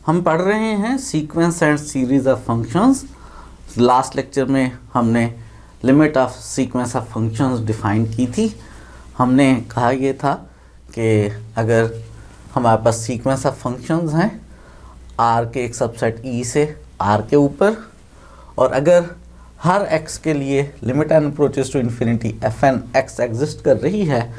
हम पढ़ रहे हैं sequence and series of functions. Last lecture में हमने limit of sequence of functions define की थी। हमने कहा ये था कि अगर हमारे पास सीक्वेंस ऑफ फंक्शंस हैं आर के एक सबसेट ई से आर के ऊपर, और अगर हर x के लिए limit n approaches to infinity f n x exist कर रही है,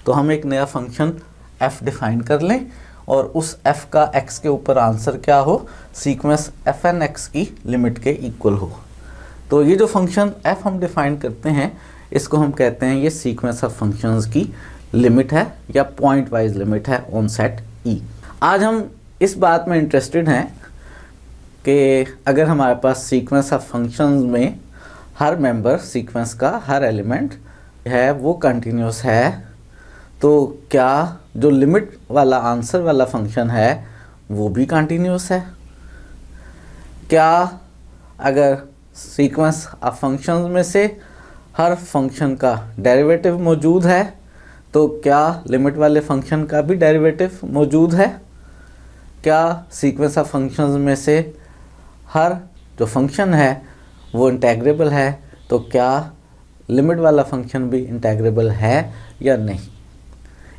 तो हम एक नया फंक्शन f डिफाइन कर लें और उस f का x के ऊपर आंसर क्या हो, सीक्वेंस एफ एन एक्स की लिमिट के इक्वल हो। तो ये जो फंक्शन f हम डिफाइन करते हैं इसको हम कहते हैं ये सीक्वेंस ऑफ फंक्शंस की लिमिट है या पॉइंट वाइज लिमिट है ऑन सेट E। आज हम इस बात में इंटरेस्टेड हैं कि अगर हमारे पास सीक्वेंस ऑफ फंक्शंस में हर मेंबर सीक्वेंस का हर एलिमेंट है वो कंटिन्यूस है, तो क्या जो लिमिट वाला आंसर वाला फंक्शन है वो भी कंटिन्यूस है? क्या अगर सीक्वेंस ऑफ फंक्शंस में से हर फंक्शन का डेरिवेटिव मौजूद है तो क्या लिमिट वाले फंक्शन का भी डेरिवेटिव मौजूद है? क्या सीक्वेंस ऑफ फंक्शंस में से हर जो फंक्शन है वो इंटेग्रेबल है तो क्या लिमिट वाला फंक्शन भी इंटेग्रेबल है या नहीं?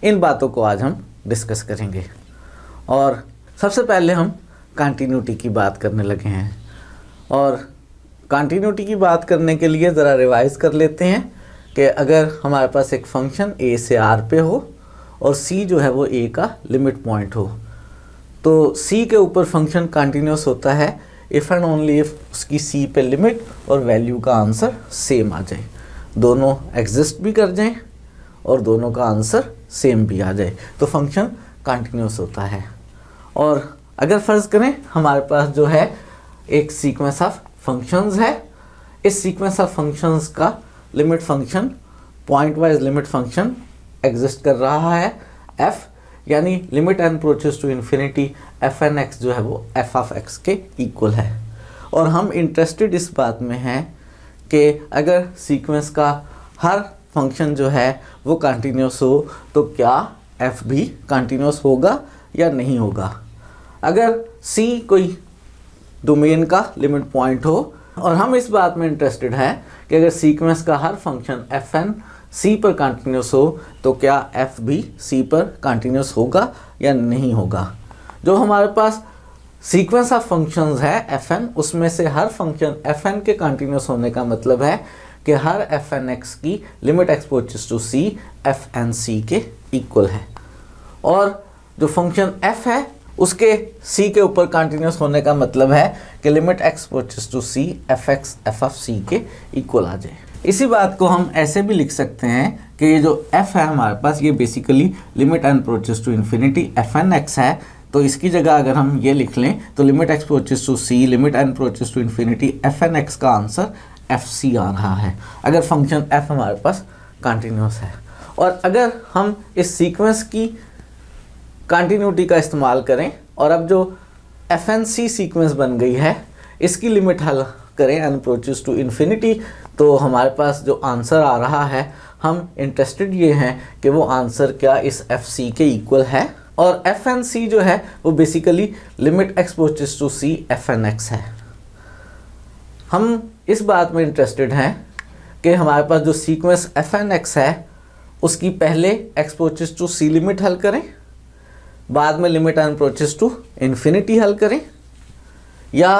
इन बातों को आज हम डिस्कस करेंगे। और सबसे पहले हम कंटिन्यूटी की बात करने लगे हैं, और कंटिन्यूटी की बात करने के लिए ज़रा रिवाइज कर लेते हैं कि अगर हमारे पास एक फंक्शन a से r पे हो और c जो है वो a का लिमिट पॉइंट हो, तो c के ऊपर फंक्शन कंटिन्यूस होता है इफ़ एंड ओनली इफ उसकी c पे लिमिट और वैल्यू का आंसर सेम आ जाए, दोनों एग्जिस्ट भी कर जाएं और दोनों का आंसर सेम भी आ जाए तो फंक्शन कंटिन्यूस होता है। और अगर फ़र्ज़ करें हमारे पास जो है एक सीक्वेंस ऑफ फंक्शंस है, इस सीक्वेंस ऑफ फंक्शंस का limit function pointwise limit function exist कर रहा है f, यानी limit n approaches to infinity f n x जो है वो एफ ऑफ एक्स के इक्वल है। और हम इंटरेस्टेड इस बात में हैं कि अगर सीक्वेंस का हर फंक्शन जो है वो कंटिन्यूस हो तो क्या f भी कंटिन्यूस होगा या नहीं होगा। अगर c कोई डोमेन का लिमिट पॉइंट हो, और हम इस बात में इंटरेस्टेड हैं कि अगर सीक्वेंस का हर फंक्शन एफ एन c पर कंटिन्यूस हो तो क्या f भी c पर कंटिन्यूस होगा या नहीं होगा। जो हमारे पास सीक्वेंस ऑफ फंक्शंस है एफ एन, उसमें से हर फंक्शन एफ एन के कंटिन्यूस होने का मतलब है कि हर एफ एन एक्स की limit x approaches to c f n c के इक्वल है, और जो फंक्शन f है उसके c के ऊपर कंटिन्यूस होने का मतलब है कि limit x approaches to c f x f of c के इक्वल आ जाए। इसी बात को हम ऐसे भी लिख सकते हैं कि ये जो f है हमारे पास ये basically limit n approaches to infinity f n x है, तो इसकी जगह अगर हम ये लिख लें तो limit x approaches to c limit n approaches to infinity f n x का आंसर एफ सी आ रहा है अगर फंक्शन f हमारे पास कंटिन्यूस है। और अगर हम इस सीक्वेंस की कंटिन्यूटी का इस्तेमाल करें और अब जो एफ एन सी सीक्वेंस बन गई है इसकी लिमिट हल करें एन अप्रोचेस टू इन्फिनिटी, तो हमारे पास जो आंसर आ रहा है हम इंटरेस्टेड ये हैं कि वो आंसर क्या इस एफ सी के इक्वल है। और एफ एन सी जो है वो basically limit x approaches to c f n x है। हम इस बात में इंटरेस्टेड हैं कि हमारे पास जो सीक्वेंस एफ एन एक्स है उसकी पहले x approaches to c limit हल करें, बाद में limit n approaches to infinity हल करें, या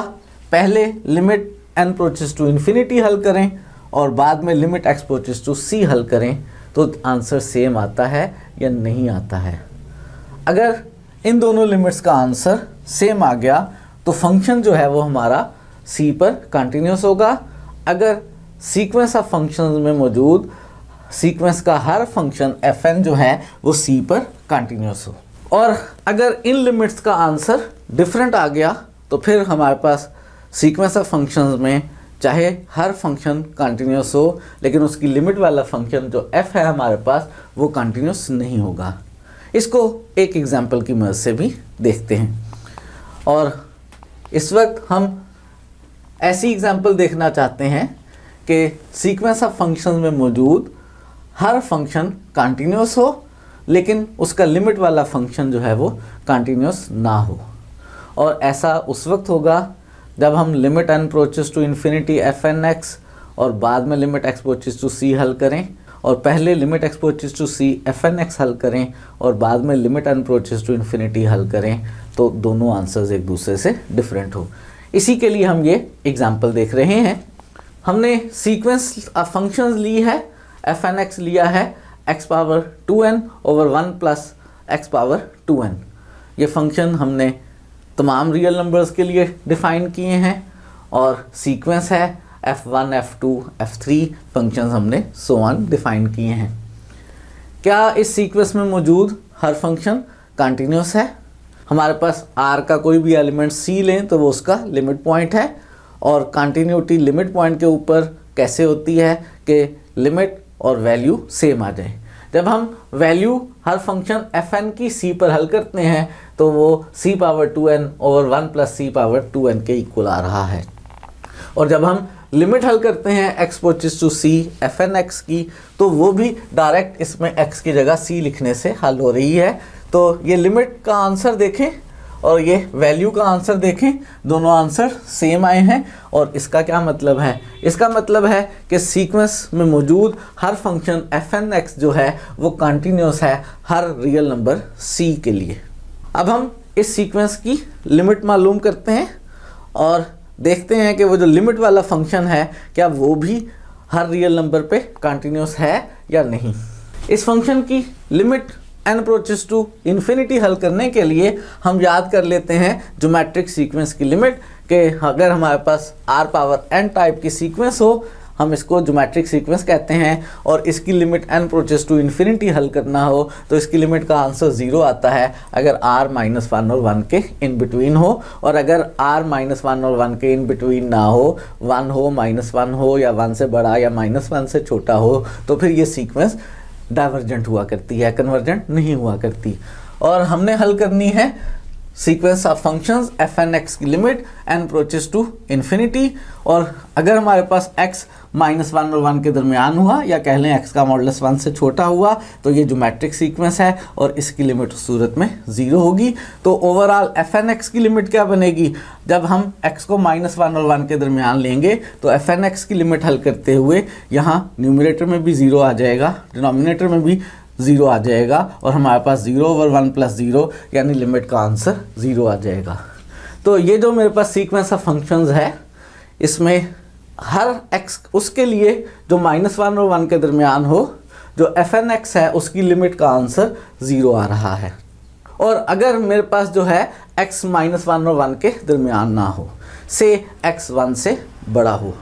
पहले limit n approaches to infinity हल करें और बाद में limit x approaches to c हल करें, तो आंसर सेम आता है या नहीं आता है। अगर इन दोनों लिमिट्स का आंसर सेम आ गया तो फंक्शन जो है वो हमारा c पर कंटिन्यूस होगा। अगर सीक्वेंस ऑफ फंक्शंस में मौजूद सीक्वेंस का हर फंक्शन fn जो है वो c पर कंटिन्यूस हो, और अगर इन लिमिट्स का आंसर डिफरेंट आ गया तो फिर हमारे पास सीक्वेंस ऑफ फंक्शंस में चाहे हर फंक्शन कंटिन्यूस हो लेकिन उसकी लिमिट वाला फंक्शन जो f है हमारे पास वो कंटिन्यूस नहीं होगा। इसको एक एग्जांपल की मदद से भी देखते हैं, और इस वक्त हम ऐसी एग्जांपल देखना चाहते हैं कि सीक्वेंस ऑफ फंक्शंस में मौजूद हर फंक्शन कंटिन्यूस हो लेकिन उसका लिमिट वाला फंक्शन जो है वो कंटिन्यूस ना हो। और ऐसा उस वक्त होगा जब हम limit n approaches to infinity f n x और बाद में limit x approaches to c हल करें, और पहले limit x approaches to c f n x हल करें और बाद में limit n approaches to infinity हल करें, तो दोनों आंसर्स एक दूसरे से डिफरेंट हो। इसी के लिए हम ये एग्जाम्पल देख रहे हैं। हमने सीक्वेंस ऑफ फंक्शंस ली है, एफ एन एक्स लिया है x power 2n over 1 plus x power 2n। ये फंक्शन हमने तमाम रियल नंबर्स के लिए डिफ़ाइन किए हैं और सीक्वेंस है f1, f2, f3 फंक्शंस हमने सो ऑन डिफ़ाइन किए हैं। क्या इस सीक्वेंस में मौजूद हर फंक्शन कंटिन्यूस है? हमारे पास r का कोई भी एलिमेंट c लें तो वो उसका लिमिट पॉइंट है, और कंटिन्यूटी लिमिट पॉइंट के ऊपर कैसे होती है कि लिमिट और वैल्यू सेम आ जाए। जब हम वैल्यू हर फंक्शन fn की c पर हल करते हैं तो वो c power 2n over 1 plus c power 2n के इक्वल आ रहा है, और जब हम लिमिट हल करते हैं x approaches to c f n x की तो वो भी डायरेक्ट इसमें x की जगह c लिखने से हल हो रही है। तो ये लिमिट का आंसर देखें और ये वैल्यू का आंसर देखें, दोनों आंसर सेम आए हैं। और इसका क्या मतलब है? इसका मतलब है कि सीक्वेंस में मौजूद हर फंक्शन एफ एन एक्स जो है वो कंटिन्यूस है हर रियल नंबर c के लिए। अब हम इस सीक्वेंस की लिमिट मालूम करते हैं और देखते हैं कि वो जो लिमिट वाला फंक्शन है क्या वो भी हर रियल नंबर पे कंटिन्यूस है या नहीं। इस फंक्शन की limit n approaches to infinity हल करने के लिए हम याद कर लेते हैं ज्योमेट्रिक सीक्वेंस की लिमिट, कि अगर हमारे पास r पावर n टाइप की सीक्वेंस हो हम इसको ज्योमेट्रिक सीक्वेंस कहते हैं, और इसकी limit n approaches to infinity हल करना हो तो इसकी लिमिट का आंसर 0 आता है अगर r माइनस 1 और 1 के इन बिटवीन हो, और अगर r माइनस 1 और 1 के इन बिटवीन ना हो, 1 हो, माइनस 1 हो, या 1 से बड़ा या माइनस 1 से छोटा हो, तो फिर ये सीक्वेंस डाइवर्जेंट हुआ करती है, कन्वर्जेंट नहीं हुआ करती। और हमने हल करनी है sequence of functions f n x की limit n approaches to infinity, और अगर हमारे पास x माइनस 1 और 1 के दरमियान हुआ, या कह लें x का मॉडुलस 1 से छोटा हुआ, तो ये ज्योमेट्रिक सीक्वेंस है और इसकी लिमिट उस सूरत में 0 होगी। तो ओवरऑल एफ एन एक्स की लिमिट क्या बनेगी? जब हम x को माइनस 1 और 1 के दरमियान लेंगे तो एफ एन एक्स की लिमिट हल करते हुए यहाँ न्यूमरेटर में भी 0 आ जाएगा, डिनोमिनेटर में भी 0 आ जाएगा, और हमारे पास 0 ओवर 1 प्लस 0 यानी लिमिट का आंसर 0 आ जाएगा। तो ये जो मेरे पास सीक्वेंस ऑफ फंक्शंस है इसमें हर x उसके लिए जो माइनस 1 और 1 के दरमियान हो, जो एफ एन एक्स है उसकी लिमिट का आंसर 0 आ रहा है। और अगर मेरे पास जो है x माइनस 1 और 1 के दरमियान ना हो, से x 1 से बड़ा हो,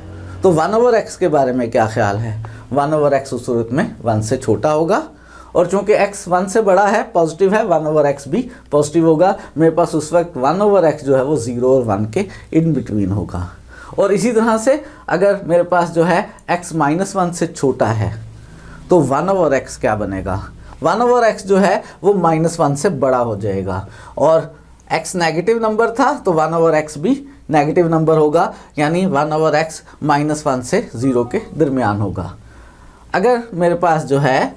तो 1 ओवर x के बारे में क्या ख्याल है? 1 ओवर x उस सूरत में 1 से छोटा होगा, और चूंकि x 1 से बड़ा है, पॉजिटिव है, 1 ओवर x भी पॉजिटिव होगा। मेरे पास उस वक्त 1 ओवर x जो है वो 0 और 1 के इन बिटवीन होगा। और इसी तरह से अगर मेरे पास जो है x माइनस 1 से छोटा है तो 1 ओवर x क्या बनेगा? 1 ओवर x जो है वो माइनस 1 से बड़ा हो जाएगा, और x नेगेटिव नंबर था तो 1 ओवर x भी नेगेटिव नंबर होगा, यानी 1 ओवर x माइनस 1 से 0 के दरमियान होगा। अगर मेरे पास जो है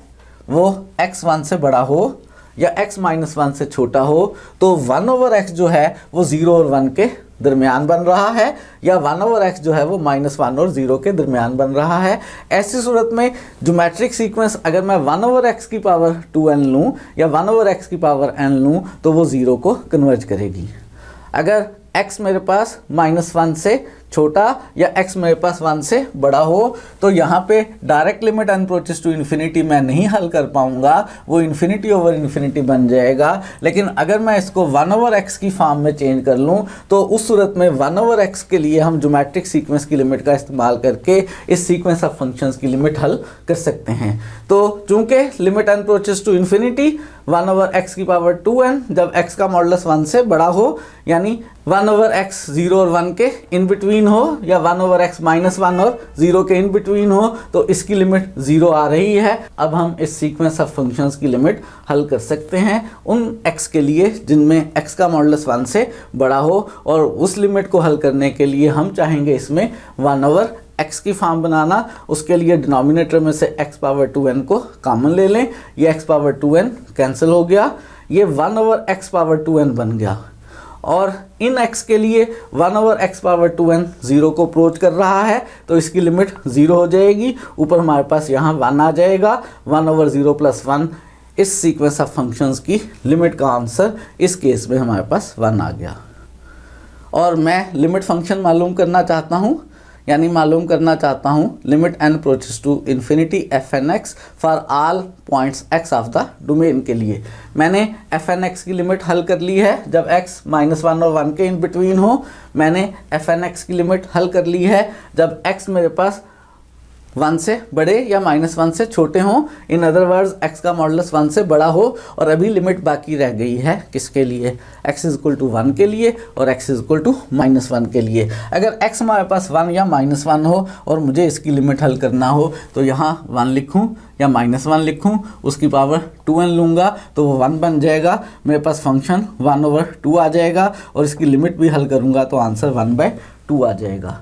वो x 1 से बड़ा हो या x माइनस 1 से छोटा हो तो 1 ओवर x जो है वो 0 और 1 के दरमियान बन रहा है, या 1 ओवर x जो है वो माइनस 1 और 0 के दरमियान बन रहा है। ऐसी सूरत में ज्योमेट्रिक सीक्वेंस अगर मैं 1 ओवर x की पावर 2n लूँ या 1 ओवर x की पावर n लूँ तो वो 0 को कन्वर्ज करेगी। अगर x मेरे पास माइनस 1 से छोटा या x मेरे पास 1 से बड़ा हो तो यहाँ पे direct limit n approaches to infinity मैं नहीं हल कर पाऊँगा, वो इन्फिनिटी ओवर इन्फिनिटी बन जाएगा। लेकिन अगर मैं इसको 1 ओवर x की फॉर्म में चेंज कर लूँ तो उस सूरत में 1 ओवर x के लिए हम ज्योमेट्रिक सीक्वेंस की लिमिट का इस्तेमाल करके इस सीक्वेंस ऑफ फंक्शंस की लिमिट हल कर सकते हैं। तो चूँकि limit n approaches to infinity 1 over x की पावर 2n जब x का मॉडुलस 1 से बड़ा हो, यानी 1 ओवर x 0 और 1 के इन बिटवीन हो, या 1 ओवर x माइनस 1 और 0 के इन बिटवीन हो, तो इसकी लिमिट 0 आ रही है। अब हम इस सीक्वेंस ऑफ फंक्शंस की लिमिट हल कर सकते हैं उन x के लिए जिनमें x का मॉडुलस 1 से बड़ा हो, और उस लिमिट को हल करने के लिए हम चाहेंगे इसमें 1 ओवर x की फॉर्म बनाना। उसके लिए डिनोमिनेटर में से x पावर 2n को कॉमन ले लें, ये x पावर 2n कैंसिल हो गया, ये 1 ओवर x पावर 2n बन गया। और इन x के लिए 1/x⁻2n 0 को अप्रोच कर रहा है तो इसकी लिमिट 0 हो जाएगी। ऊपर हमारे पास यहाँ 1 आ जाएगा, 1/0 + 1 इस सीक्वेंस ऑफ फंक्शंस की लिमिट का आंसर इस केस में हमारे पास 1 आ गया। और मैं लिमिट फंक्शन मालूम करना चाहता हूँ, यानी मालूम करना चाहता हूँ limit n approaches to infinity fn(x) for all points x of the domain के लिए। मैंने fn(x) की लिमिट हल कर ली है जब x -1 और 1 के इन बिटवीन हो। मैंने fn(x) की लिमिट हल कर ली है जब x मेरे पास 1 से बड़े या -1 से छोटे हों। इन अदर वर्ड्स x का मॉडुलस 1 से बड़ा हो। और अभी लिमिट बाकी रह गई है किसके लिए, x = 1 के लिए और x = -1 के लिए। अगर x हमारे पास 1 या -1 हो और मुझे इसकी लिमिट हल करना हो तो यहाँ 1 लिखूँ या -1 लिखूँ, उसकी पावर 2n लूँगा तो वो 1 बन जाएगा। मेरे पास फंक्शन 1/2 आ जाएगा और इसकी लिमिट भी हल करूँगा तो आंसर 1/2 आ जाएगा।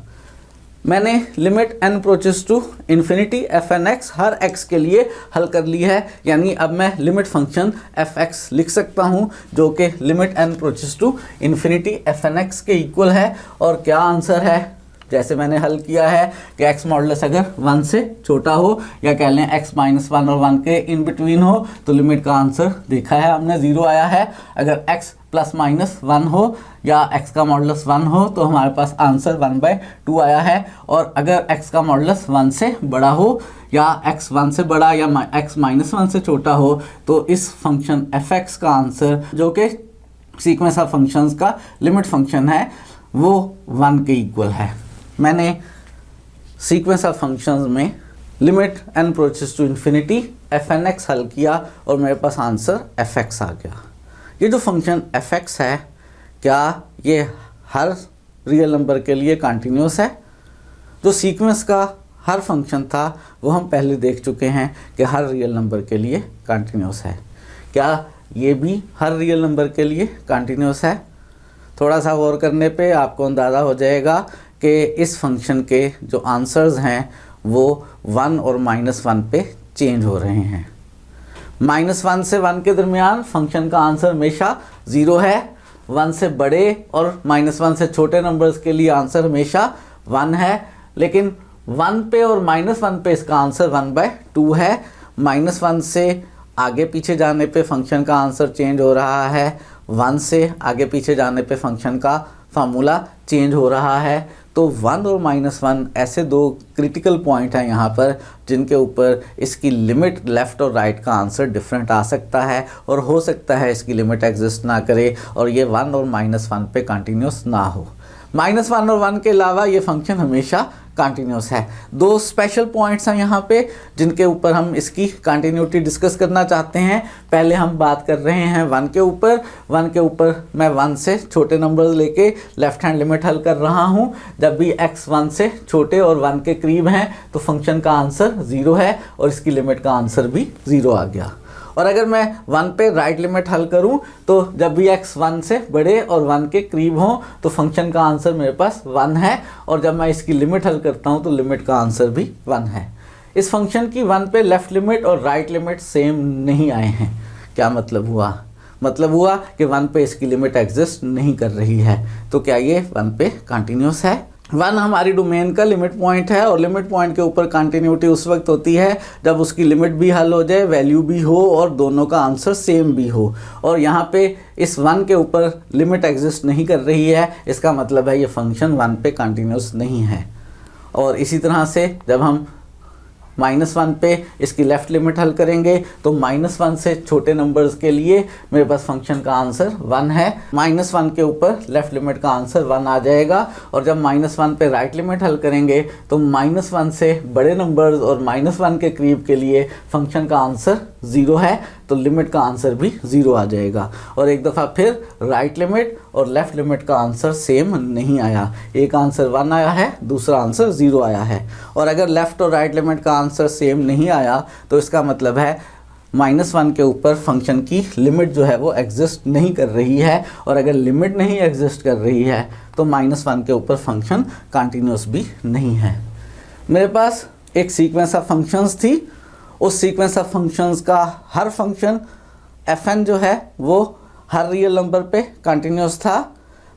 मैंने limit n approaches to infinity fn(x) हर x के लिए हल कर ली है, यानी अब मैं लिमिट फंक्शन f(x) लिख सकता हूँ जो कि limit n approaches to infinity fn(x) के इक्वल है। और क्या आंसर है, जैसे मैंने हल किया है कि x मॉडुलस अगर 1 से छोटा हो या कह लें x -1 और 1 के इन बिटवीन हो तो लिमिट का आंसर देखा है हमने 0 आया है। अगर x ±1 हो या x का मॉडुलस 1 हो तो हमारे पास आंसर 1/2 आया है। और अगर x का मॉडुलस 1 से बड़ा हो या x 1 से बड़ा या x -1 से छोटा हो तो इस फंक्शन f(x) का आंसर जो कि सीक्वेंस ऑफ फंक्शंस का लिमिट फंक्शन है वो 1 के इक्वल है। मैंने सीक्वेंस ऑफ फंक्शंस में limit n approaches to infinity fn(x) हल किया और मेरे पास आंसर f(x) आ गया। ये जो फंक्शन f(x) है क्या ये हर रियल नंबर के लिए कंटिन्यूस है? जो सीक्वेंस का हर फंक्शन था वो हम पहले देख चुके हैं कि हर रियल नंबर के लिए कंटिन्यूस है। क्या ये भी हर रियल नंबर के लिए कंटिन्यूस है? थोड़ा सा गौर करने पे आपको अंदाज़ा हो जाएगा कि इस फंक्शन के जो आंसर्स हैं वो 1 और -1 पे चेंज हो रहे हैं। -1 से 1 के दरमियान फंक्शन का आंसर हमेशा 0 है। 1 से बड़े और -1 से छोटे नंबर्स के लिए आंसर हमेशा 1 है। लेकिन 1 पे और -1 पे इसका आंसर 1/2 है। -1 से आगे पीछे जाने पे फंक्शन का आंसर चेंज हो रहा है। 1 से आगे पीछे जाने पे फंक्शन का फार्मूला चेंज हो रहा है। तो 1 और -1 ऐसे दो क्रिटिकल पॉइंट हैं यहाँ पर जिनके ऊपर इसकी लिमिट लेफ़्ट और राइट का आंसर डिफरेंट आ सकता है और हो सकता है इसकी लिमिट एग्जिस्ट ना करे और ये 1 और -1 पे कंटिन्यूस ना हो। -1 और 1 के अलावा ये फंक्शन हमेशा कंटिन्यूस है। दो स्पेशल पॉइंट्स हैं यहाँ पे जिनके ऊपर हम इसकी कंटिन्यूटी डिस्कस करना चाहते हैं। पहले हम बात कर रहे हैं 1 के ऊपर। 1 के ऊपर मैं 1 से छोटे नंबर्स लेके लेफ्ट हैंड लिमिट हल कर रहा हूँ। जब भी x 1 से छोटे और 1 के करीब हैं तो फंक्शन का आंसर 0 है और इसकी लिमिट का आंसर भी 0 आ गया। और अगर मैं 1 पे राइट लिमिट हल करूं तो जब भी x 1 से बड़े और 1 के करीब हों तो फंक्शन का आंसर मेरे पास 1 है और जब मैं इसकी लिमिट हल करता हूं तो लिमिट का आंसर भी 1 है। इस फंक्शन की 1 पे लेफ़्ट लिमिट और राइट लिमिट सेम नहीं आए हैं। क्या मतलब हुआ? मतलब हुआ कि 1 पे इसकी लिमिट एग्जिस्ट नहीं कर रही है। तो क्या ये 1 पे कंटिन्यूस है? 1 हमारी डोमेन का लिमिट पॉइंट है और लिमिट पॉइंट के ऊपर कंटिन्यूटी उस वक्त होती है जब उसकी लिमिट भी हल हो जाए, वैल्यू भी हो और दोनों का आंसर सेम भी हो। और यहाँ पे इस 1 के ऊपर लिमिट एग्जिस्ट नहीं कर रही है, इसका मतलब है ये फंक्शन 1 पे कंटिन्यूस नहीं है। और इसी तरह से जब हम -1 पे इसकी लेफ़्ट लिमिट हल करेंगे तो -1 से छोटे नंबर्स के लिए मेरे पास फंक्शन का आंसर 1 है। -1 के ऊपर लेफ़्ट लिमिट का आंसर 1 आ जाएगा और जब -1 पे राइट लिमिट हल करेंगे तो -1 से बड़े नंबर्स और -1 के करीब के लिए फंक्शन का आंसर 0 है तो लिमिट का आंसर भी 0 आ जाएगा। और एक दफ़ा फिर राइट लिमिट और लेफ़्ट लिमिट का आंसर सेम नहीं आया। एक आंसर 1 आया है, दूसरा आंसर 0 आया है। और अगर लेफ़्ट और राइट लिमिट का आंसर सेम नहीं आया तो इसका मतलब है -1 के ऊपर फंक्शन की लिमिट जो है वो एग्जिस्ट नहीं कर रही है। और अगर लिमिट नहीं एग्जिस्ट कर रही है तो -1 के ऊपर फंक्शन कंटिन्यूस भी नहीं है। मेरे पास एक सीक्वेंस ऑफ फंक्शंस थी। उस सीक्वेंस ऑफ फंक्शंस का हर फंक्शन fn जो है वो हर रियल नंबर पे कंटिन्यूस था।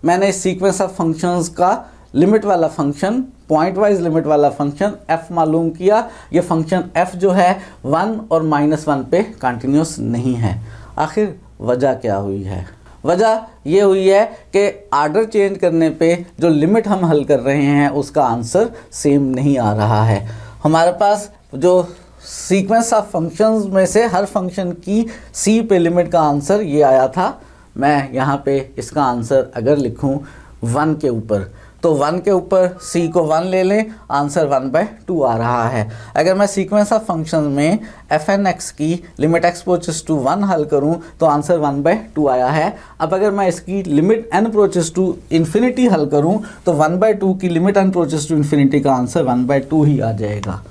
मैंने इस सीक्वेंस ऑफ फंक्शंस का लिमिट वाला फंक्शन, पॉइंट वाइज लिमिट वाला फंक्शन f मालूम किया। ये फंक्शन f जो है 1 और -1 पे कंटिन्यूस नहीं है। आखिर वजह क्या हुई है? वजह ये हुई है कि आर्डर चेंज करने पे जो लिमिट हम हल कर रहे हैं उसका आंसर सेम नहीं आ रहा है। हमारे पास जो सीक्वेंस ऑफ फंक्शंस में से हर फंक्शन की c पे लिमिट का आंसर ये आया था। मैं यहाँ पे इसका आंसर अगर लिखूँ 1 के ऊपर, तो 1 के ऊपर c को 1 ले लें, आंसर 1/2 आ रहा है। अगर मैं सीक्वेंस ऑफ फंक्शन में fn(x) की लिमिट x अप्रोचेस टू 1 हल करूं तो आंसर 1/2 आया है। अब अगर मैं इसकी limit n approaches to infinity हल करूं तो 1/2 की limit n approaches to infinity का आंसर 1/2 ही आ जाएगा।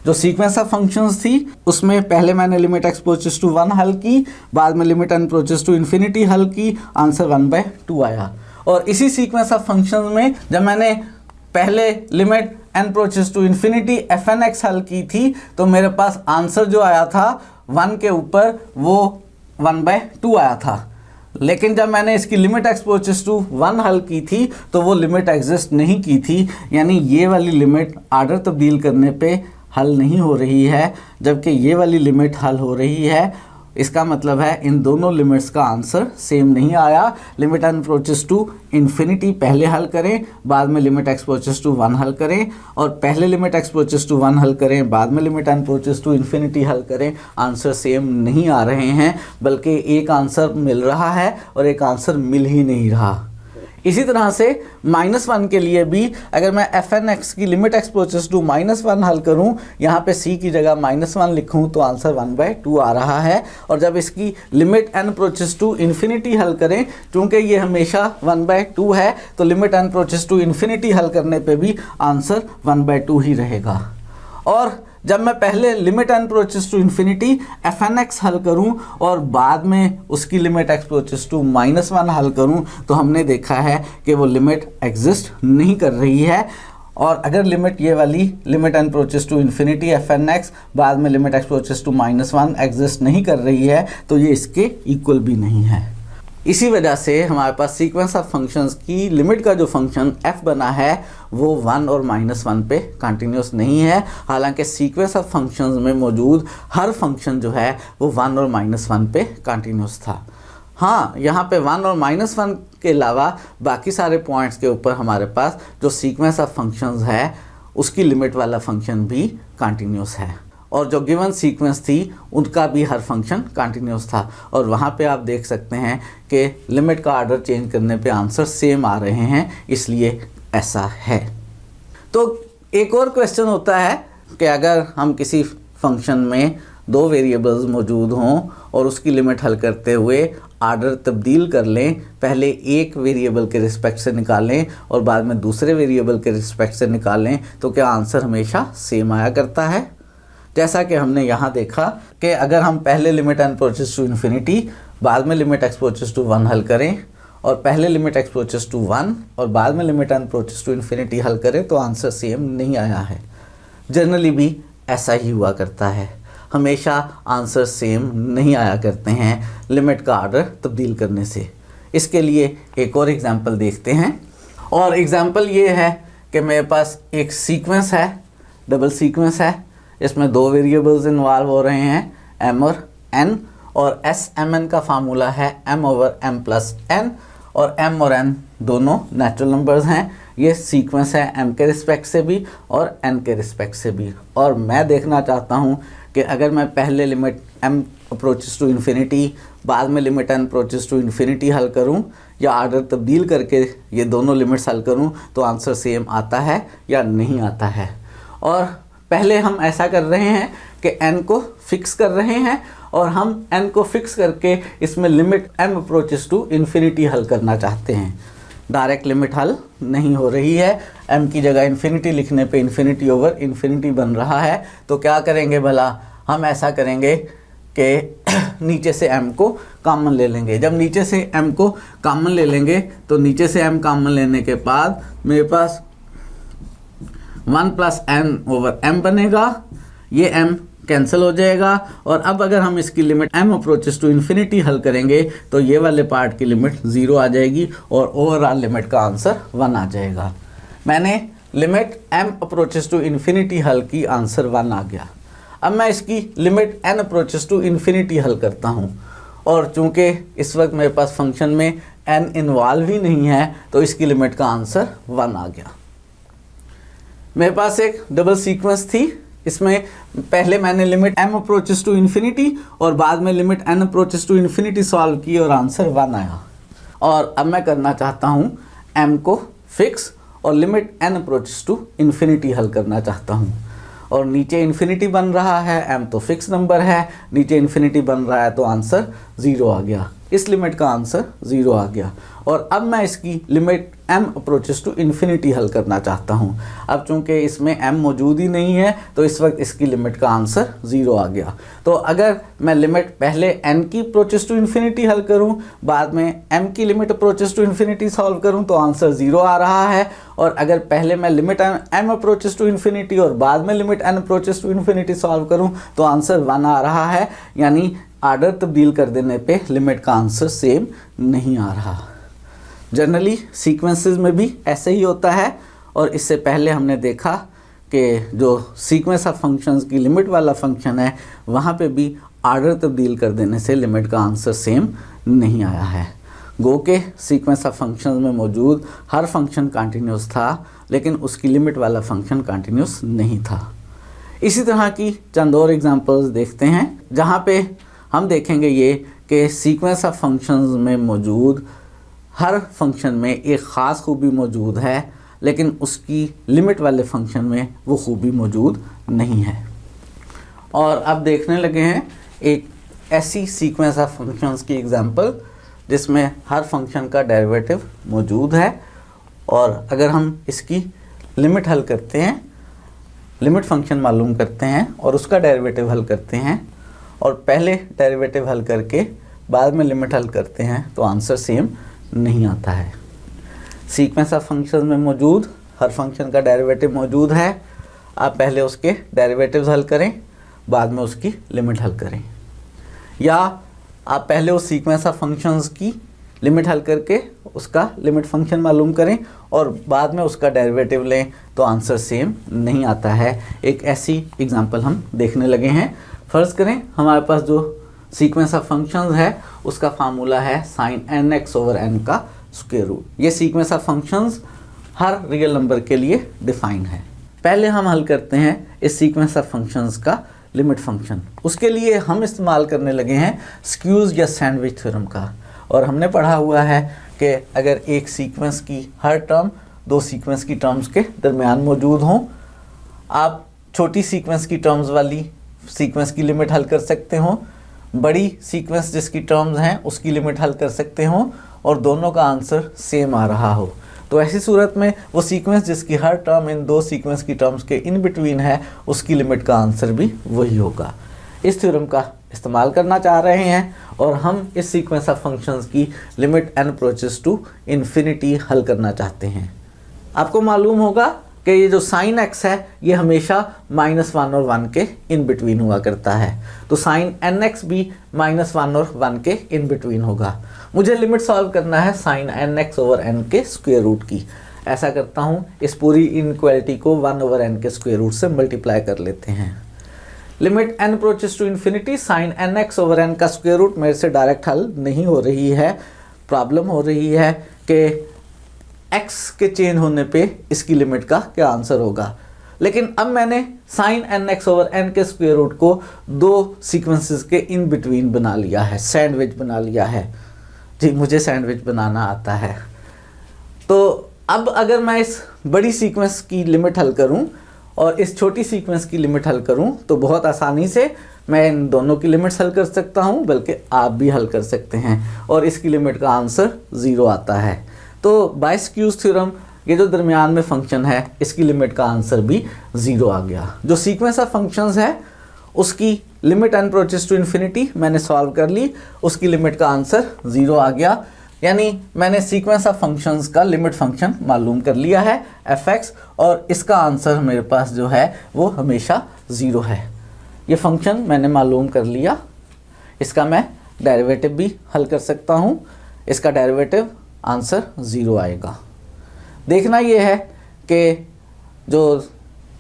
जो सीक्वेंस ऑफ फंक्शंस थी उसमें पहले मैंने लिमिट x अप्रोचेस टू 1 हल की, बाद में limit n approaches to infinity हल की, आंसर 1/2 आया। और इसी सीक्वेंस ऑफ फंक्शंस में जब मैंने पहले limit n approaches to infinity fn(x) हल की थी तो मेरे पास आंसर जो आया था 1 के ऊपर वो 1/2 आया था। लेकिन जब मैंने इसकी लिमिट x अप्रोचेस टू 1 हल की थी तो वो लिमिट एग्जिस्ट नहीं की थी, यानी ये वाली लिमिट आर्डर तब्दील करने पे हल नहीं हो रही है, जबकि ये वाली लिमिट हल हो रही है। इसका मतलब है इन दोनों लिमिट्स का आंसर सेम नहीं आया। Limit n approaches to infinity पहले हल करें, बाद में लिमिट x अप्रोचेस टू 1 हल करें, और पहले लिमिट x अप्रोचेस टू 1 हल करें, बाद में limit n approaches to infinity हल करें, आंसर सेम नहीं आ रहे हैं, बल्कि एक आंसर मिल रहा है और एक आंसर मिल ही नहीं रहा। इसी तरह से -1 के लिए भी अगर मैं fn(x) की लिमिट x अप्रोचेस टू -1 हल करूं, यहाँ पे c की जगह -1 लिखूं तो आंसर 1/2 आ रहा है। और जब इसकी limit n approaches to infinity हल करें, क्योंकि ये हमेशा 1/2 है, तो limit n approaches to infinity हल करने पे भी आंसर 1/2 ही रहेगा। और जब मैं पहले limit n approaches to infinity fn(x) हल करूं और बाद में उसकी लिमिट x अप्रोचेस टू -1 हल करूं तो हमने देखा है कि वो लिमिट एग्जिस्ट नहीं कर रही है। और अगर लिमिट ये वाली limit n approaches to infinity fn(x) बाद में limit x approaches to -1 exist नहीं कर रही है तो ये इसके इक्वल भी नहीं है। इसी वजह से हमारे पास सीक्वेंस ऑफ फंक्शंस की लिमिट का जो फंक्शन f बना है वो 1 और -1 पे कंटिन्यूस नहीं है, हालांकि सीक्वेंस ऑफ फंक्शंस में मौजूद हर फंक्शन जो है वो 1 और -1 पे कंटिन्यूस था। हाँ, यहाँ पे 1 और -1 के अलावा बाकी सारे पॉइंट्स के ऊपर हमारे पास जो सीक्वेंस ऑफ फंक्शंस है उसकी लिमिट वाला फंक्शन भी कंटिन्यूस है, और जो गिवन सीक्वेंस थी उनका भी हर फंक्शन कंटिन्यूस था। और वहाँ पे आप देख सकते हैं कि लिमिट का ऑर्डर चेंज करने पे आंसर सेम आ रहे हैं, इसलिए ऐसा है। तो एक और क्वेश्चन होता है कि अगर हम किसी फंक्शन में 2 वेरिएबल्स मौजूद हों और उसकी लिमिट हल करते हुए ऑर्डर तब्दील कर लें, पहले एक वेरिएबल के रिस्पेक्ट से निकालें और बाद में दूसरे वेरिएबल के रिस्पेक्ट से निकालें, तो क्या आंसर हमेशा सेम आया करता है? जैसा कि हमने यहाँ देखा कि अगर हम पहले limit n approaches to infinity बाद में लिमिट x अप्रोचेस टू 1 हल करें और पहले लिमिट x अप्रोचेस टू 1 और बाद में limit n approaches to infinity हल करें तो आंसर सेम नहीं आया है। जनरली भी ऐसा ही हुआ करता है, हमेशा आंसर सेम नहीं आया करते हैं लिमिट का ऑर्डर तब्दील करने से। इसके लिए एक और एग्जांपल देखते हैं, और एग्जांपल ये है कि मेरे पास एक सीक्वेंस है, डबल सीक्वेंस है, इसमें 2 वेरिएबल्स इन्वॉल्व हो रहे हैं m और n, और SMN का फार्मूला है m/m+n, और m और n दोनों नेचुरल नंबर्स हैं। ये सीक्वेंस है m के रिस्पेक्ट से भी और n के रिस्पेक्ट से भी, और मैं देखना चाहता हूँ कि अगर मैं पहले limit m approaches to infinity बाद में limit n approaches to infinity हल करूँ या ऑर्डर तब्दील करके ये दोनों लिमिट्स हल करूँ तो आंसर सेम आता है या नहीं आता है। और पहले हम ऐसा कर रहे हैं कि n को फिक्स कर रहे हैं और हम n को फिक्स करके इसमें limit m approaches to infinity हल करना चाहते हैं। डायरेक्ट लिमिट हल नहीं हो रही है, m की जगह इन्फिनिटी लिखने पे इन्फिनिटी ओवर इन्फिनिटी बन रहा है। तो क्या करेंगे भला? हम ऐसा करेंगे कि नीचे से m को कॉमन ले लेंगे। जब नीचे से m को कॉमन ले लेंगे तो नीचे से m कॉमन लेने के बाद मेरे पास 1 + n/m बनेगा। ये m कैंसिल हो जाएगा। और अब अगर हम इसकी limit m approaches to infinity हल करेंगे तो ये वाले पार्ट की लिमिट 0 आ जाएगी और ओवरऑल लिमिट का आंसर 1 आ जाएगा। मैंने limit m approaches to infinity हल की, आंसर 1 आ गया। अब मैं इसकी limit n approaches to infinity हल करता हूँ और चूंकि इस वक्त मेरे पास फंक्शन में n इन्वॉल्व ही नहीं है तो इसकी लिमिट का आंसर 1 आ गया। मेरे पास एक डबल सीक्वेंस थी, इसमें पहले मैंने limit m approaches to infinity और बाद में limit n approaches to infinity solve की और आंसर 1 आया। और अब मैं करना चाहता हूँ m को फिक्स और limit n approaches to infinity हल करना चाहता हूँ। और नीचे इन्फिनिटी बन रहा है, m तो फिक्स नंबर है, नीचे इन्फिनिटी बन रहा है तो आंसर 0 आ गया। इस लिमिट का आंसर 0 आ गया। और अब मैं इसकी limit m approaches to infinity हल करना चाहता हूँ। अब चूंकि इसमें m मौजूद ही नहीं है तो इस वक्त इसकी लिमिट का आंसर 0 आ गया। तो अगर मैं लिमिट पहले n की अप्रोचेस टू इन्फिनिटी हल करूँ, बाद में m की limit approaches to infinity solve करूँ तो आंसर 0 आ रहा है। और अगर पहले मैं limit m approaches to infinity और बाद में limit n approaches to infinity solve करूँ तो आंसर 1 आ रहा है। यानी आर्डर तब्दील कर देने पे लिमिट का आंसर सेम नहीं आ रहा। जनरली सीक्वेंसेस में भी ऐसे ही होता है। और इससे पहले हमने देखा कि जो सीक्वेंस ऑफ फंक्शंस की लिमिट वाला फंक्शन है वहाँ पे भी आर्डर तब्दील कर देने से लिमिट का आंसर सेम नहीं आया है। गो के सीक्वेंस ऑफ फंक्शंस में मौजूद हर फंक्शन कंटिन्यूस था लेकिन उसकी लिमिट वाला फंक्शन कंटिन्यूस नहीं था। इसी तरह की चंद और एग्जांपल्स देखते हैं जहाँ पे हम देखेंगे ये कि सीक्वेंस ऑफ फंक्शंस में मौजूद हर फंक्शन में एक ख़ास खूबी मौजूद है लेकिन उसकी लिमिट वाले फंक्शन में वो खूबी मौजूद नहीं है। और अब देखने लगे हैं एक ऐसी सीक्वेंस ऑफ फंक्शंस की एग्जांपल जिसमें हर फंक्शन का डेरिवेटिव मौजूद है। और अगर हम इसकी लिमिट हल करते हैं, लिमिट फंक्शन मालूम करते हैं और उसका डेरिवेटिव हल करते हैं और पहले डेरिवेटिव हल करके बाद में लिमिट हल करते हैं तो आंसर सेम नहीं आता है। सीक्वेंस ऑफ फंक्शन में मौजूद हर फंक्शन का डेरिवेटिव मौजूद है। आप पहले उसके डेरिवेटिव्स हल करें, बाद में उसकी लिमिट हल करें। या आप पहले उस सीक्वेंस ऑफ फंक्शंस की लिमिट हल करके उसका लिमिट फंक्शन मालूम करें और बाद में उसका डेरिवेटिव लें तो आंसर सेम नहीं आता है। एक ऐसी एग्जांपल हम देखने लगे हैं। फ़र्ज़ करें हमारे पास जो सीक्वेंस ऑफ फंक्शंस है उसका फार्मूला है sin nx ओवर n का स्क्वायर रूट। ये sequence of functions her real number के लिए डिफाइन है। पहले हम हल करते हैं इस सीक्वेंस ऑफ फंक्शंस का लिमिट फंक्शन। उसके लिए हम इस्तेमाल करने लगे हैं स्क्यूज़ या सैंडविच थ्योरम का। और हमने पढ़ा हुआ है कि अगर एक सीक्वेंस की हर टर्म दो सीक्वेंस की टर्म्स के दरमियान मौजूद हों, आप छोटी सीक्वेंस की टर्म्स वाली सीक्वेंस की लिमिट हल कर सकते हो, बड़ी सीक्वेंस जिसकी टर्म्स हैं उसकी लिमिट हल कर सकते हो और दोनों का आंसर सेम आ रहा हो, तो ऐसी सूरत में वो सीक्वेंस जिसकी हर टर्म इन दो सीक्वेंस की टर्म्स के इन बिटवीन है उसकी लिमिट का आंसर भी वही होगा। इस थ्योरम का इस्तेमाल करना चाह रहे हैं और हम इस सीक्वेंस ऑफ फंक्शंस की limit n approaches to infinity हल करना चाहते हैं। आपको मालूम होगा कि ये जो साइन x है ये हमेशा -1 और 1 के इन बिटवीन हुआ करता है, तो साइन nx भी -1 और 1 के इन बिटवीन होगा। मुझे लिमिट सॉल्व करना है साइन nx ओवर n के स्क्वायर रूट की। ऐसा करता हूँ, इस पूरी इनइक्वालिटी को 1 ओवर n के स्क्वायर रूट से मल्टीप्लाई कर लेते हैं। Limit n approaches to infinity sine nx over n का स्क्वायर रूट मेरे से डायरेक्ट हल नहीं हो रही है। प्रॉब्लम हो रही है कि x के चेंज होने पे इसकी लिमिट का क्या आंसर होगा। लेकिन अब मैंने साइन nx ओवर n के स्क्वायर रूट को दो सीक्वेंसेस के इन बिटवीन बना लिया है, सैंडविच बना लिया है। जी, मुझे सैंडविच बनाना आता है। तो अब अगर मैं इस बड़ी सीक्वेंस की लिमिट हल करूं और इस छोटी सीक्वेंस की लिमिट हल करूं तो बहुत आसानी से मैं इन दोनों की लिमिट्स हल कर सकता हूं, बल्कि आप भी हल कर सकते हैं और इसकी लिमिट का आंसर 0 आता है। तो बाय स्क्यूज़ थ्योरम ये जो दरमियान में फंक्शन है इसकी लिमिट का आंसर भी 0 आ गया। जो सीक्वेंस ऑफ फंक्शंस है उसकी limit n approaches to infinity मैंने सॉल्व कर ली, उसकी लिमिट का आंसर 0 आ गया। यानी मैंने सीक्वेंस ऑफ फंक्शंस का लिमिट फंक्शन मालूम कर लिया है f(x) और इसका आंसर मेरे पास जो है वो हमेशा 0 है। ये फंक्शन मैंने मालूम कर लिया, इसका मैं डेरिवेटिव भी हल कर सकता हूँ। इसका डेरिवेटिव आंसर 0 आएगा। देखना ये है कि जो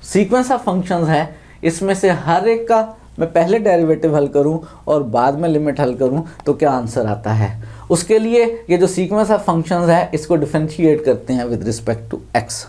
सीक्वेंस ऑफ फंक्शंस है इसमें से हर एक का मैं पहले डेरिवेटिव हल करूं और बाद में लिमिट हल करूं तो क्या आंसर आता है। उसके लिए ये जो सीक्वेंस ऑफ फंक्शंस है इसको डिफरेंशिएट करते हैं विद रिस्पेक्ट टू एक्स।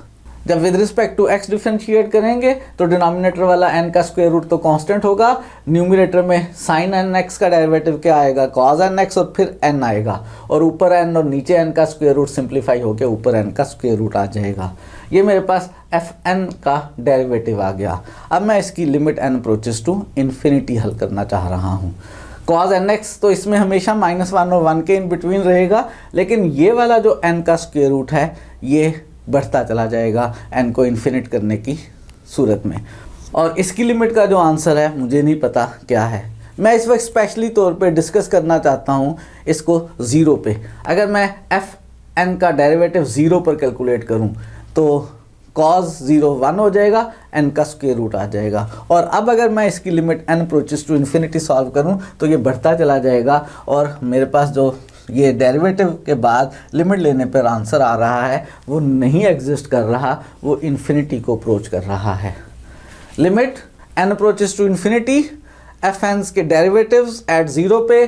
जब with respect to x differentiate करेंगे तो डिनोमिनेटर वाला n का स्क्वायर रूट तो कांस्टेंट होगा, न्यूमरेटर में साइन एन एक्स का डेरिवेटिव क्या आएगा, कॉज एन एक्स, और फिर n आएगा, और ऊपर n और नीचे n का स्क्वायर रूट सिंप्लीफाई होकर ऊपर n का स्क्वायर रूट आ जाएगा। ये मेरे पास fn का डेरिवेटिव आ गया। अब मैं इसकी limit n approaches to infinity हल करना चाह रहा हूँ। कॉज एन एक्स तो इसमें हमेशा -1 और 1 के इन बिटवीन रहेगा, लेकिन ये वाला जो n का स्क्वायर रूट है ये बढ़ता चला जाएगा n को इन्फिनिट करने की सूरत में, और इसकी लिमिट का जो आंसर है मुझे नहीं पता क्या है। मैं इस वक्त स्पेशली तौर पे डिस्कस करना चाहता हूँ इसको 0 पे। अगर मैं fn का डेरिवेटिव 0 पर कैलकुलेट करूँ तो cos 0 1 हो जाएगा, n का स्क्वायर रूट आ जाएगा। और अब अगर मैं इसकी limit n approaches to infinity solve करूँ तो ये बढ़ता चला जाएगा, और मेरे पास जो ये डेरिवेटिव के बाद लिमिट लेने पर आंसर आ रहा है वो नहीं एग्जिस्ट कर रहा, वो इन्फिनिटी को अप्रोच कर रहा है। Limit n approaches to infinity, f n के डेरिवेटिव्स एट 0 पे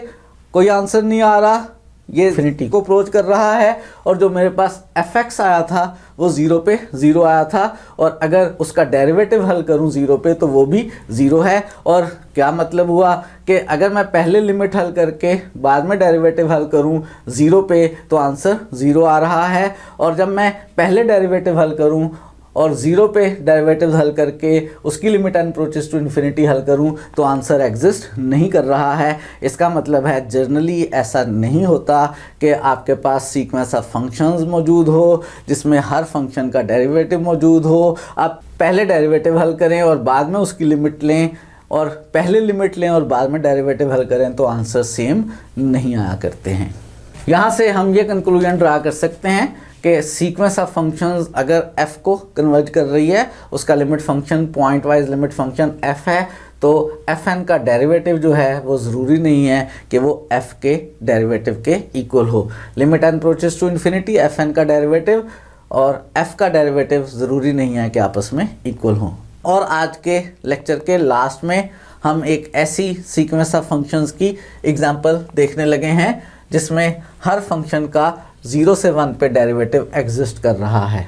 कोई आंसर नहीं आ रहा, ये इन्फिनिटी को अप्रोच कर रहा है। और जो मेरे पास एफ एक्स आया था वो 0 पे 0 आया था, और अगर उसका डेरिवेटिव हल करूं 0 पे तो वो भी 0 है। और क्या मतलब हुआ कि अगर मैं पहले लिमिट हल करके बाद में डेरिवेटिव हल करूं 0 पे तो आंसर 0 आ रहा है, और जब मैं पहले डेरिवेटिव हल करूं और 0 पे डेरिवेटिव हल करके उसकी limit n approaches to infinity हल करूं तो आंसर एग्जिस्ट नहीं कर रहा है। इसका मतलब है जनरली ऐसा नहीं होता कि आपके पास सीक्वेंस ऑफ फंक्शंस मौजूद हो जिसमें हर फंक्शन का डेरिवेटिव मौजूद हो। आप पहले डेरिवेटिव हल करें और बाद में उसकी लिमिट लें, और पहले लिमिट लें और बाद में डेरिवेटिव हल करें तो आंसर सेम नहीं आया करते हैं। यहाँ से हम ये कंक्लूजन ड्रा कर सकते हैं कि सीक्वेंस ऑफ फंक्शंस अगर f को कन्वर्ज कर रही है, उसका limit function pointwise limit function f है, तो fn का डेरिवेटिव जो है वो ज़रूरी नहीं है कि वो f के डेरिवेटिव के इक्वल हो। Limit n approaches to infinity fn का डेरिवेटिव और f का डेरिवेटिव ज़रूरी नहीं है कि आपस में इक्वल हो। और आज के लेक्चर के लास्ट में हम एक ऐसी सीक्वेंस ऑफ फंक्शंस की एग्जांपल देखने लगे हैं जिसमें हर फंक्शन का 0 से 1 पे डेरिवेटिव एग्जिस्ट कर रहा है,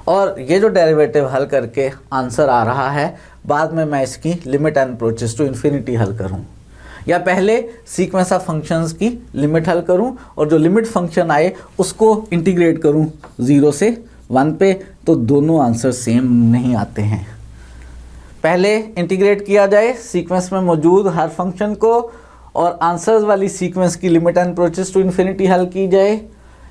और ये जो डेरिवेटिव हल करके आंसर आ रहा है बाद में मैं इसकी limit n approaches to infinity हल करूं, या पहले सीक्वेंस ऑफ फंक्शंस की लिमिट हल करूं और जो लिमिट फंक्शन आए उसको इंटीग्रेट करूं 0 से 1 पे, तो दोनों आंसर सेम नहीं आते हैं। पहले इंटीग्रेट किया जाए सीक्वेंस में मौजूद हर फंक्शन को और आंसर्स वाली सीक्वेंस की limit n approaches to infinity हल की जाए,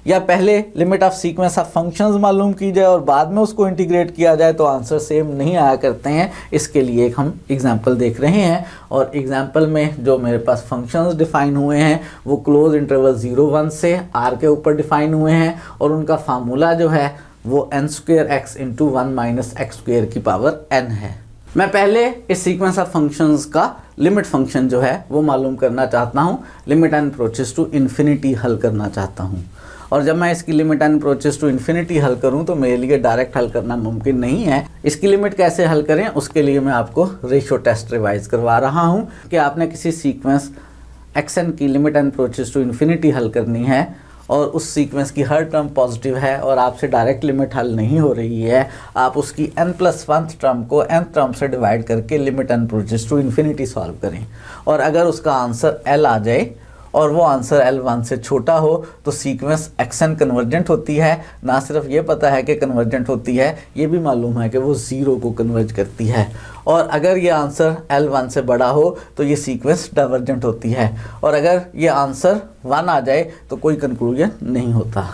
या पहले limit of sequence of functions मालूम की जाए और बाद में उसको इंटीग्रेट किया जाए तो आंसर सेम नहीं आया करते हैं। इसके लिए एक हम एग्जांपल देख रहे हैं, और एग्जांपल में जो मेरे पास फंक्शंस डिफाइन हुए हैं वो क्लोज इंटरवल 0-1 से r के ऊपर डिफाइन हुए हैं, और उनका फार्मूला जो है वो n² इंटू 1 - x² की पावर n है। मैं पहले इस सीक्वेंस ऑफ फंक्शंस का लिमिट फंक्शन जो है वो मालूम करना चाहता हूँ, limit n approaches to infinity हल करना चाहता हूँ। और जब मैं इसकी limit n approaches to infinity हल करूं तो मेरे लिए डायरेक्ट हल करना मुमकिन नहीं है। इसकी लिमिट कैसे हल करें उसके लिए मैं आपको रेशियो टेस्ट रिवाइज करवा रहा हूं कि आपने किसी सीक्वेंस xn की limit n approaches to infinity हल करनी है और उस सीक्वेंस की हर टर्म पॉजिटिव है और आपसे डायरेक्ट लिमिट हल नहीं हो रही है, आप उसकी n+1 टर्म को n टर्म से डिवाइड करके limit n approaches to infinity solve करें, और अगर उसका आंसर l आ जाए और वो आंसर L1 से छोटा हो तो सीक्वेंस xn कन्वर्जेंट होती है। ना सिर्फ ये पता है कि कन्वर्जेंट होती है, ये भी मालूम है कि वो 0 को कन्वर्ज करती है, और अगर ये आंसर L1 से बड़ा हो तो ये सीक्वेंस डाइवर्जेंट होती है, और अगर ये आंसर 1 आ जाए तो कोई कंक्लूजन नहीं होता।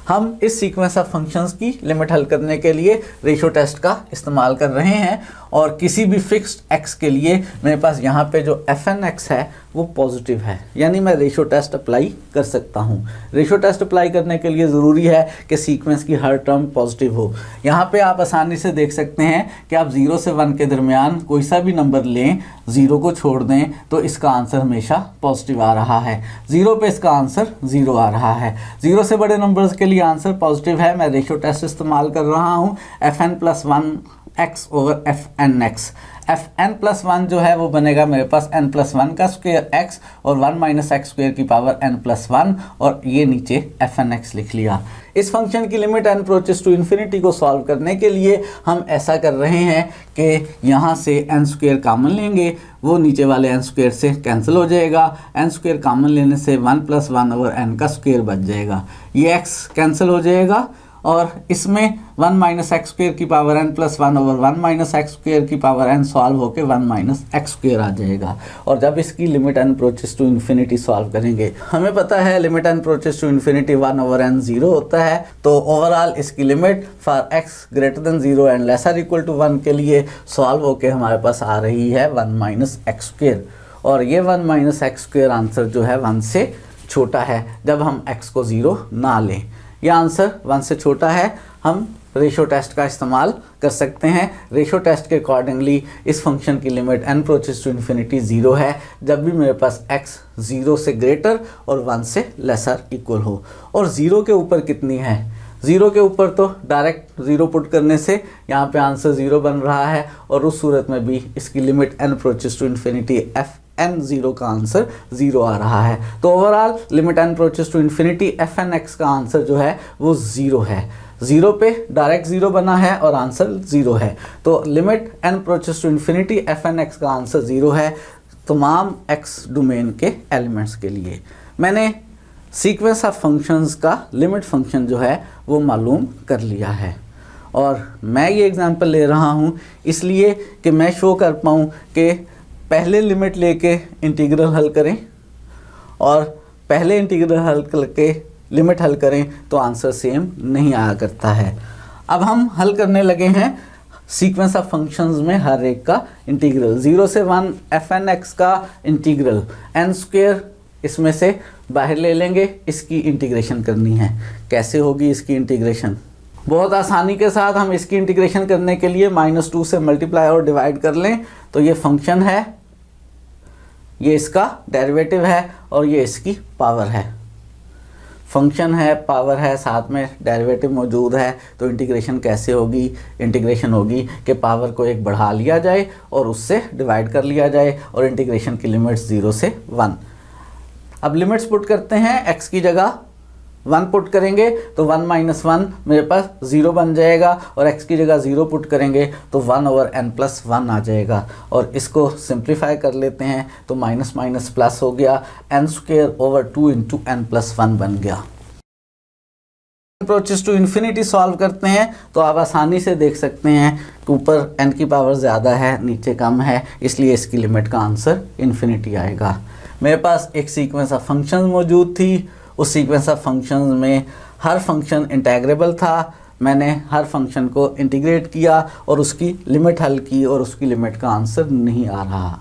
हम इस सीक्वेंस ऑफ फंक्शंस की लिमिट हल करने के लिए रेशियो टेस्ट का इस्तेमाल कर रहे हैं, और किसी भी फिक्स्ड x के लिए मेरे पास यहाँ पे जो fn x है वो पॉजिटिव है, यानी मैं रेशो टेस्ट अप्लाई कर सकता हूँ। रेशो टेस्ट अप्लाई करने के लिए ज़रूरी है कि सीक्वेंस की हर टर्म पॉजिटिव हो। यहाँ पे आप आसानी से देख सकते हैं कि आप 0 से 1 के दरमियान कोई सा भी नंबर लें, 0 को छोड़ दें तो इसका आंसर हमेशा पॉजिटिव आ रहा है। 0 पे इसका आंसर 0 आ रहा है। 0 से बड़े नंबर्स के लिए आंसर पॉजिटिव है। मैं रेशो टेस्ट इस्तेमाल कर रहा हूँ fn+1x ओवर fnx। fn+1 जो है वो बनेगा मेरे पास n+1 का स्क्वायर x और 1 - x स्क्वायर की पावर n+1, और ये नीचे fnx लिख लिया। इस फंक्शन की limit n approaches to infinity को सॉल्व करने के लिए हम ऐसा कर रहे हैं कि यहाँ से n स्क्वायर कॉमन लेंगे, वो नीचे वाले n स्क्वायर से कैंसिल हो जाएगा। n स्क्वायर कॉमन लेने से 1 + 1 ओवर n का स्क्वायर बच जाएगा। ये x कैंसिल हो जाएगा और इसमें 1 - x स्क्वायर की power n+1 over 1 - x square की पावर n सॉल्व होकर 1 - x स्क्वायर आ जाएगा। और जब इसकी limit n approaches to infinity solve करेंगे, हमें पता है limit n approaches to infinity 1 over n 0 होता है, तो ओवरऑल इसकी limit for x greater than 0 and lesser equal to 1 के लिए सॉल्व होकर हमारे पास आ रही है 1 - x स्क्वायर। और ये 1 - x स्क्वायर आंसर जो है 1 से छोटा है जब हम x को 0 ना लें। यह आंसर 1 से छोटा है। हम रेशो टेस्ट का इस्तेमाल कर सकते हैं। रेशो टेस्ट के अकॉर्डिंगली इस फंक्शन की limit n approaches to infinity 0 है जब भी मेरे पास x 0 से ग्रेटर और 1 से लेसर इक्वल हो। और 0 के ऊपर कितनी है? 0 के ऊपर तो डायरेक्ट 0 पुट करने से यहाँ पे आंसर 0 बन रहा है, और उस सूरत में भी इसकी limit n approaches to infinity fn0 का आंसर 0 आ रहा है। तो overall limit n approaches to infinity fnx का आंसर जो है वो 0 है। 0 पे डायरेक्ट 0 बना है और आंसर 0 है, तो limit n approaches to infinity fnx का आंसर 0 है तमाम x डोमेन के एलिमेंट्स के लिए। मैंने सीक्वेंस ऑफ फंक्शंस का लिमिट फंक्शन जो है वो मालूम कर लिया है, और मैं ये एग्जांपल ले रहा हूँ इसलिए कि मैं शो कर पाऊँ कि पहले लिमिट लेके इंटीग्रल हल करें और पहले इंटीग्रल हल करके लिमिट हल करें तो आंसर सेम नहीं आया करता है। अब हम हल करने लगे हैं सीक्वेंस ऑफ फंक्शंस में हर एक का इंटीग्रल। 0 से 1 fnx का इंटीग्रल n² इसमें से बाहर ले लेंगे, इसकी इंटीग्रेशन करनी है। कैसे होगी इसकी इंटीग्रेशन? बहुत आसानी के साथ हम इसकी इंटीग्रेशन करने के लिए -2 से मल्टीप्लाई और डिवाइड कर लें तो ये फंक्शन है, ये इसका डेरिवेटिव है और ये इसकी पावर है। फंक्शन है, पावर है, साथ में डेरिवेटिव मौजूद है, तो इंटीग्रेशन कैसे होगी? इंटीग्रेशन होगी कि पावर को एक बढ़ा लिया जाए और उससे डिवाइड कर लिया जाए और इंटीग्रेशन की लिमिट्स 0 से 1। अब लिमिट्स पुट करते हैं, x की जगह 1 पुट करेंगे तो 1 - 1 मेरे पास 0 बन जाएगा, और x की जगह 0 पुट करेंगे तो 1 ओवर n+1 आ जाएगा। और इसको सिंप्लीफाई कर लेते हैं तो माइनस माइनस प्लस हो गया, n² ओवर 2 × n+1 बन गया। अप्रोचेस टू इन्फिनिटी सॉल्व करते हैं तो आप आसानी से देख सकते हैं कि ऊपर n की पावर ज़्यादा है, नीचे कम है, इसलिए इसकी लिमिट का आंसर इन्फिनिटी आएगा। मेरे पास एक सीक्वेंस ऑफ फंक्शंस मौजूद थी, उस सीक्वेंस ऑफ फंक्शंस में हर फंक्शन इंटेग्रेबल था। मैंने हर फंक्शन को इंटीग्रेट किया और उसकी लिमिट हल की और उसकी लिमिट का आंसर नहीं आ रहा।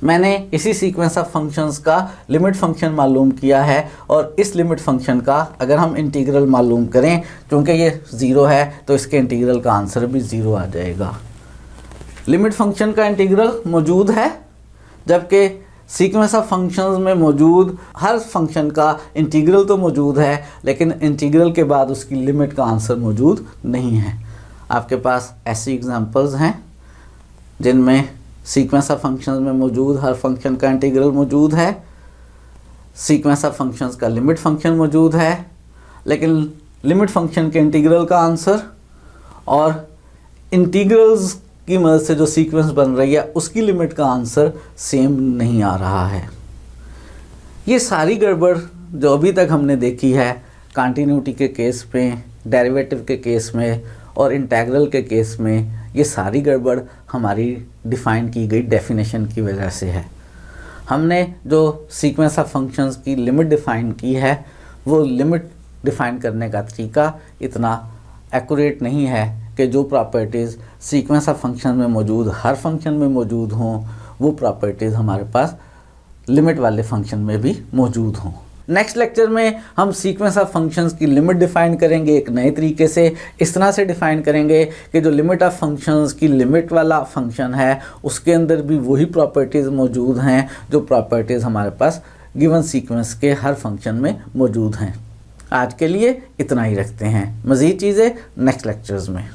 मैंने इसी सीक्वेंस ऑफ फंक्शंस का लिमिट फंक्शन मालूम किया है, और इस लिमिट फंक्शन का अगर हम इंटीग्रल मालूम करें, क्योंकि ये 0 है तो इसके इंटीग्रल का आंसर भी 0 आ जाएगा। लिमिट फंक्शन का इंटीग्रल मौजूद है, जबकि सीक्वेंस ऑफ फंक्शंस में मौजूद हर फंक्शन का इंटीग्रल तो मौजूद है, लेकिन इंटीग्रल के बाद उसकी लिमिट का आंसर मौजूद नहीं है। आपके पास ऐसी एग्जांपल्स हैं जिनमें सीक्वेंस ऑफ फंक्शंस में मौजूद हर फंक्शन का इंटीग्रल मौजूद है, सीक्वेंस ऑफ फंक्शंस का लिमिट फंक्शन मौजूद है, लेकिन लिमिट फंक्शन के इंटीग्रल का आंसर और इंटीग्रल्स की मदद से जो सीक्वेंस बन रही है उसकी लिमिट का आंसर सेम नहीं आ रहा है। ये सारी गड़बड़ जो अभी तक हमने देखी है कंटिन्यूटी के केस में, डेरिवेटिव के केस में और इंटीग्रल के केस में, ये सारी गड़बड़ हमारी डिफ़ाइन की गई डेफिनेशन की वजह से है। हमने जो सीक्वेंस ऑफ फंक्शंस की लिमिट डिफ़ाइन की है, वो लिमिट डिफ़ाइन करने का तरीका इतना एक्यूरेट नहीं है कि जो प्रॉपर्टीज़ सीक्वेंस ऑफ फंक्शन में मौजूद हर फंक्शन में मौजूद हों, वो प्रॉपर्टीज़ हमारे पास लिमिट वाले फंक्शन में भी मौजूद हों। नेक्स्ट लेक्चर में हम सीक्वेंस ऑफ फंक्शंस की लिमिट डिफाइन करेंगे एक नए तरीके से। इस तरह से डिफाइन करेंगे कि जो लिमिट ऑफ फंक्शंस की लिमिट वाला फंक्शन है उसके अंदर भी वही प्रॉपर्टीज़ मौजूद हैं जो प्रॉपर्टीज़ हमारे पास गिवन सीक्वेंस के हर फंक्शन में मौजूद हैं। आज के लिए इतना ही रखते हैं, मज़ीद चीज़ें नेक्स्ट लेक्चर्स में।